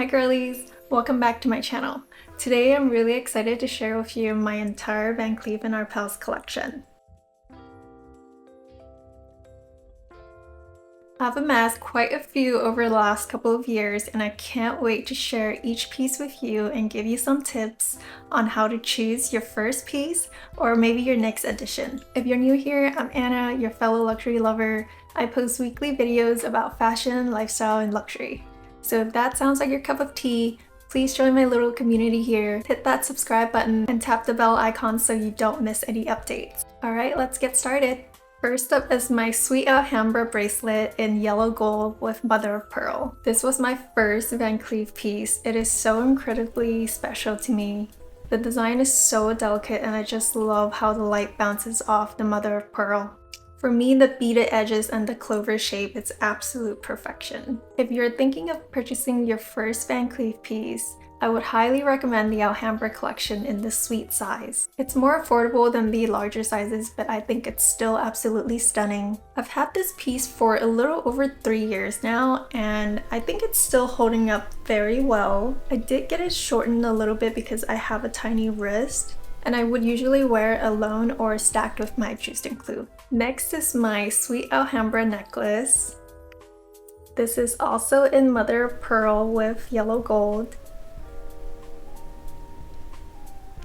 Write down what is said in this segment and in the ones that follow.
girlies! Welcome back to my channel. Today I'm really excited to share with you my entire CLEEF ARPELS collection. I've amassed quite a few over the last couple of years and I can't wait to share each piece with you and give you some tips on how to choose your first piece or maybe your next addition. If you're new here, I'm Anna, your fellow luxury lover. I post weekly videos about fashion, lifestyle, and luxury. So if that sounds like your cup of tea, please join my little community here. Hit that subscribe button and tap the bell icon so you don't miss any updates. Alright, let's get started. First up is my sweet Alhambra bracelet in yellow gold with mother of pearl. This was my first Van Cleef piece. It is so incredibly special to me. The design is so delicate and I just love how the light bounces off the mother of pearl. For me, the beaded edges and the clover shape is absolute perfection. If you're thinking of purchasing your first Van Cleef piece, I would highly recommend the Alhambra collection in the sweet size. It's more affordable than the larger sizes, but I think it's still absolutely stunning. I've had this piece for a little over 3 years now, and I think it's still holding up very well. I did get it shortened a little bit because I have a tiny wrist, and I would usually wear it alone or stacked with my juice and clue. Next is my sweet Alhambra necklace. This is also in mother of pearl with yellow gold.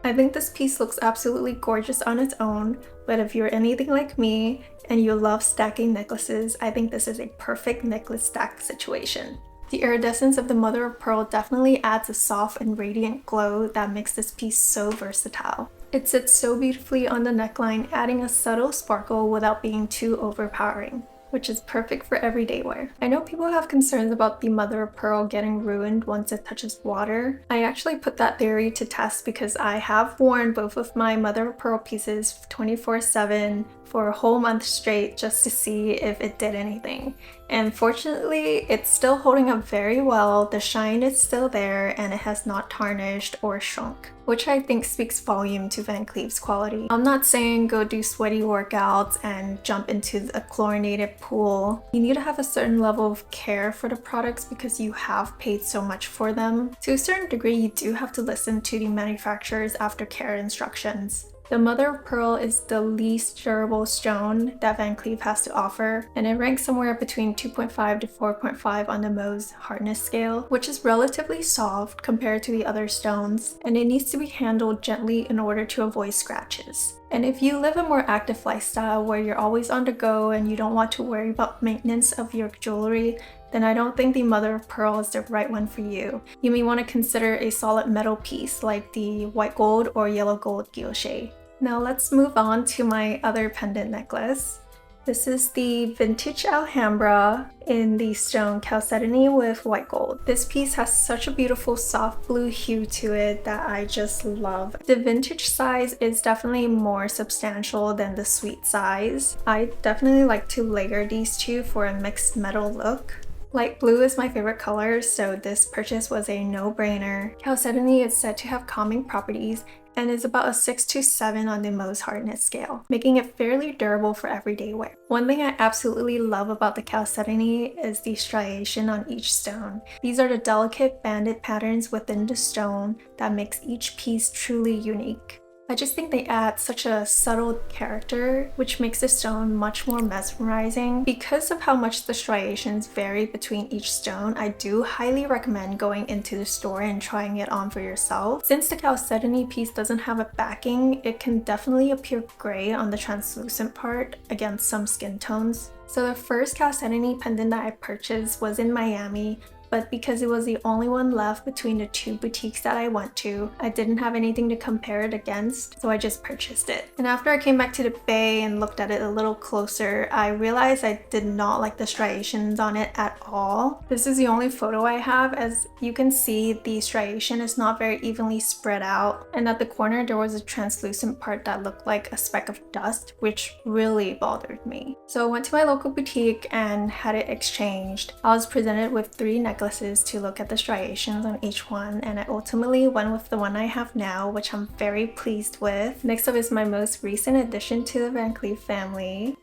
I think this piece looks absolutely gorgeous on its own, but if you're anything like me and you love stacking necklaces, I think this is a perfect necklace stack situation. The iridescence of the mother of pearl definitely adds a soft and radiant glow that makes this piece so versatile. It sits so beautifully on the neckline, adding a subtle sparkle without being too overpowering, which is perfect for everyday wear. I know people have concerns about the mother of pearl getting ruined once it touches water. I actually put that theory to test because I have worn both of my mother of pearl pieces 24/7 for a whole month straight just to see if it did anything. And fortunately, it's still holding up very well. The shine is still there and it has not tarnished or shrunk, which I think speaks volume to Van Cleef's quality. I'm not saying go do sweaty workouts and jump into a chlorinated pool. You need to have a certain level of care for the products because you have paid so much for them. To a certain degree, you do have to listen to the manufacturer's aftercare instructions. The mother of pearl is the least durable stone that Van Cleef has to offer, and it ranks somewhere between 2.5 to 4.5 on the Mohs hardness scale, which is relatively soft compared to the other stones, and it needs to be handled gently in order to avoid scratches. And if you live a more active lifestyle where you're always on the go and you don't want to worry about maintenance of your jewelry, then I don't think the mother of pearl is the right one for you. You may want to consider a solid metal piece like the white gold or yellow gold guilloché. Now let's move on to my other pendant necklace. This is the vintage Alhambra in the stone Chalcedony with white gold. This piece has such a beautiful soft blue hue to it that I just love. The vintage size is definitely more substantial than the sweet size. I definitely like to layer these two for a mixed metal look. Light blue is my favorite color, so this purchase was a no-brainer. Chalcedony is said to have calming properties and is about a 6 to 7 on the Mohs hardness scale, making it fairly durable for everyday wear. One thing I absolutely love about the Chalcedony is the striation on each stone. These are the delicate banded patterns within the stone that makes each piece truly unique. I just think they add such a subtle character, which makes the stone much more mesmerizing. Because of how much the striations vary between each stone, I do highly recommend going into the store and trying it on for yourself. Since the Chalcedony piece doesn't have a backing, it can definitely appear gray on the translucent part against some skin tones. So the first Chalcedony pendant that I purchased was in Miami, but because it was the only one left between the two boutiques that I went to, I didn't have anything to compare it against, so I just purchased it. And after I came back to the Bay and looked at it a little closer, I realized I did not like the striations on it at all. This is the only photo I have. As you can see, the striation is not very evenly spread out, and at the corner there was a translucent part that looked like a speck of dust, which really bothered me. So I went to my local boutique and had it exchanged. I was presented with 3 necklaces to look at the striations on each one, and I ultimately went with the one I have now, which I'm very pleased with. Next up is my most recent addition to the Van Cleef family.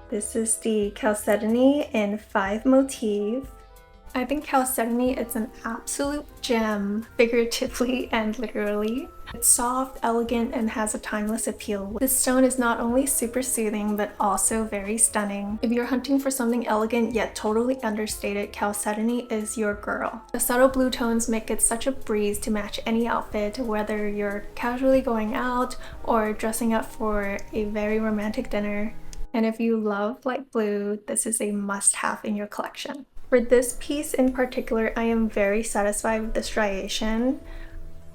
This is the Chalcedony in 5 motif. I think Chalcedony is an absolute gem, figuratively and literally. It's soft, elegant, and has a timeless appeal. This stone is not only super soothing, but also very stunning. If you're hunting for something elegant yet totally understated, Chalcedony is your girl. The subtle blue tones make it such a breeze to match any outfit, whether you're casually going out or dressing up for a very romantic dinner. And if you love light blue, this is a must-have in your collection. For this piece in particular, I am very satisfied with the striation.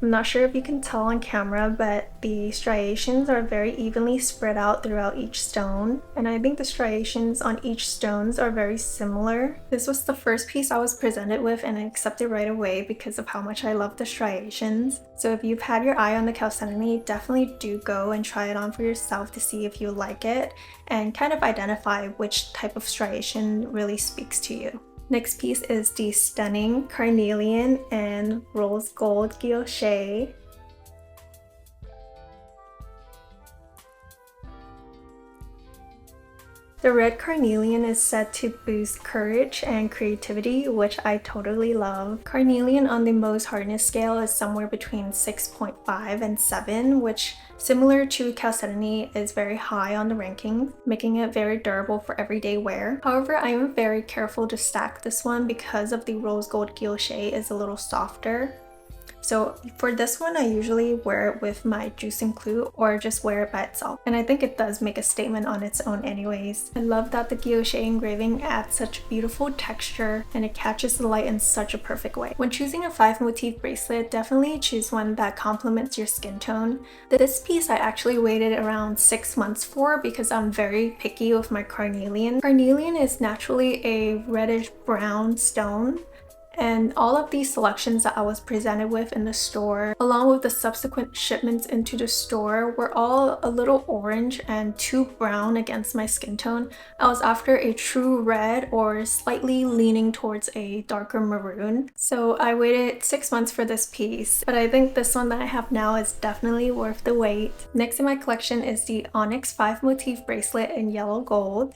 I'm not sure if you can tell on camera, but the striations are very evenly spread out throughout each stone, and I think the striations on each stones are very similar. This was the first piece I was presented with and I accepted right away because of how much I love the striations. So if you've had your eye on the Chalcedony, definitely do go and try it on for yourself to see if you like it and kind of identify which type of striation really speaks to you. Next piece is the stunning Carnelian and rose gold Guilloché. The red Carnelian is said to boost courage and creativity, which I totally love. Carnelian on the Mohs hardness scale is somewhere between 6.5 and 7, which, similar to Chalcedony, is very high on the ranking, making it very durable for everyday wear. However, I am very careful to stack this one because of the rose gold Guilloché is a little softer. So for this one, I usually wear it with my juicing clue or just wear it by itself. And I think it does make a statement on its own anyways. I love that the Guilloché engraving adds such beautiful texture and it catches the light in such a perfect way. When choosing a 5 motif bracelet, definitely choose one that complements your skin tone. This piece I actually waited around 6 months for because I'm very picky with my Carnelian. Carnelian is naturally a reddish brown stone. And all of these selections that I was presented with in the store, along with the subsequent shipments into the store, were all a little orange and too brown against my skin tone. I was after a true red or slightly leaning towards a darker maroon. So I waited 6 months for this piece, but I think this one that I have now is definitely worth the wait. Next in my collection is the Onyx 5 motif bracelet in yellow gold.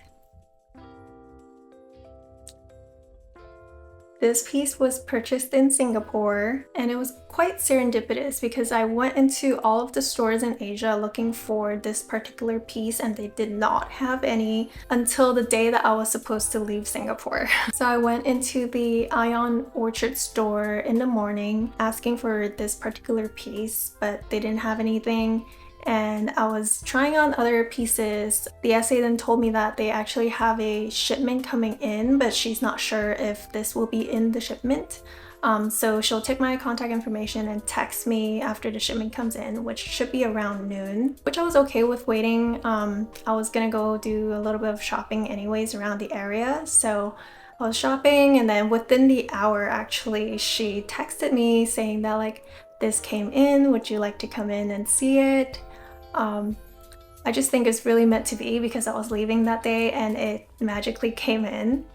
This piece was purchased in Singapore and it was quite serendipitous because I went into all of the stores in Asia looking for this particular piece and they did not have any until the day that I was supposed to leave Singapore. So I went into the Ion Orchard store in the morning asking for this particular piece, but they didn't have anything. And I was trying on other pieces. The SA then told me that they actually have a shipment coming in, but she's not sure if this will be in the shipment. So she'll take my contact information and text me after the shipment comes in, which should be around noon, which I was okay with waiting. I was gonna go do a little bit of shopping anyways around the area. So I was shopping and then within the hour actually she texted me saying that like, this came in, would you like to come in and see it? I just think it's really meant to be because I was leaving that day and it magically came in.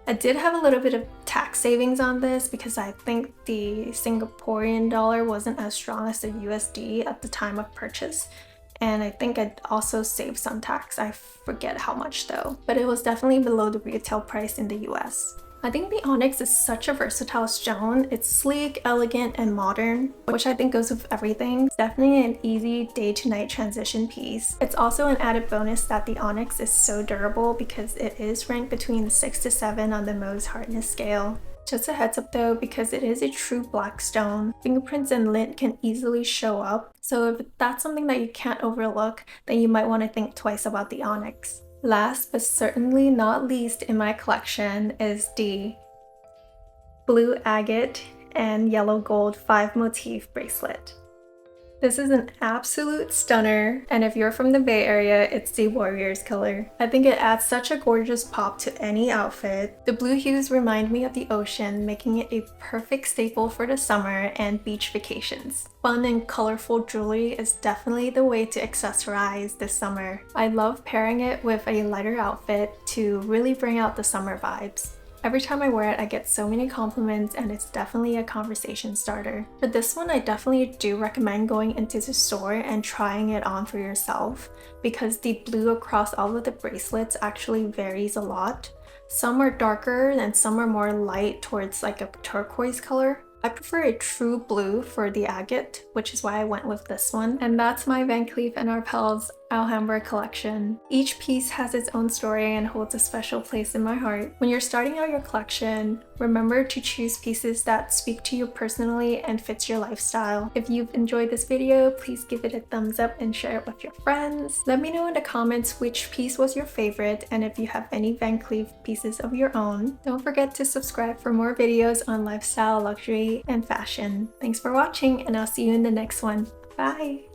I did have a little bit of tax savings on this because I think the Singaporean dollar wasn't as strong as the USD at the time of purchase. And I think I also saved some tax. I forget how much though, but it was definitely below the retail price in the US. I think the Onyx is such a versatile stone. It's sleek, elegant, and modern, which I think goes with everything. It's definitely an easy day to night transition piece. It's also an added bonus that the Onyx is so durable because it is ranked between 6 to 7 on the Mohs hardness scale. Just a heads up though, because it is a true black stone, fingerprints and lint can easily show up. So if that's something that you can't overlook, then you might want to think twice about the Onyx. Last but certainly not least in my collection is the blue agate and yellow gold 5 motif bracelet. This is an absolute stunner, and if you're from the Bay Area, it's the Warriors color. I think it adds such a gorgeous pop to any outfit. The blue hues remind me of the ocean, making it a perfect staple for the summer and beach vacations. Fun and colorful jewelry is definitely the way to accessorize this summer. I love pairing it with a lighter outfit to really bring out the summer vibes. Every time I wear it, I get so many compliments and it's definitely a conversation starter. For this one, I definitely do recommend going into the store and trying it on for yourself because the blue across all of the bracelets actually varies a lot. Some are darker and some are more light towards like a turquoise color. I prefer a true blue for the agate, which is why I went with this one. And that's my Van Cleef & Arpels Alhambra collection. Each piece has its own story and holds a special place in my heart. When you're starting out your collection, remember to choose pieces that speak to you personally and fits your lifestyle. If you've enjoyed this video, please give it a thumbs up and share it with your friends. Let me know in the comments which piece was your favorite and if you have any Van Cleef pieces of your own. Don't forget to subscribe for more videos on lifestyle, luxury, and fashion. Thanks for watching, and I'll see you in the next one. Bye!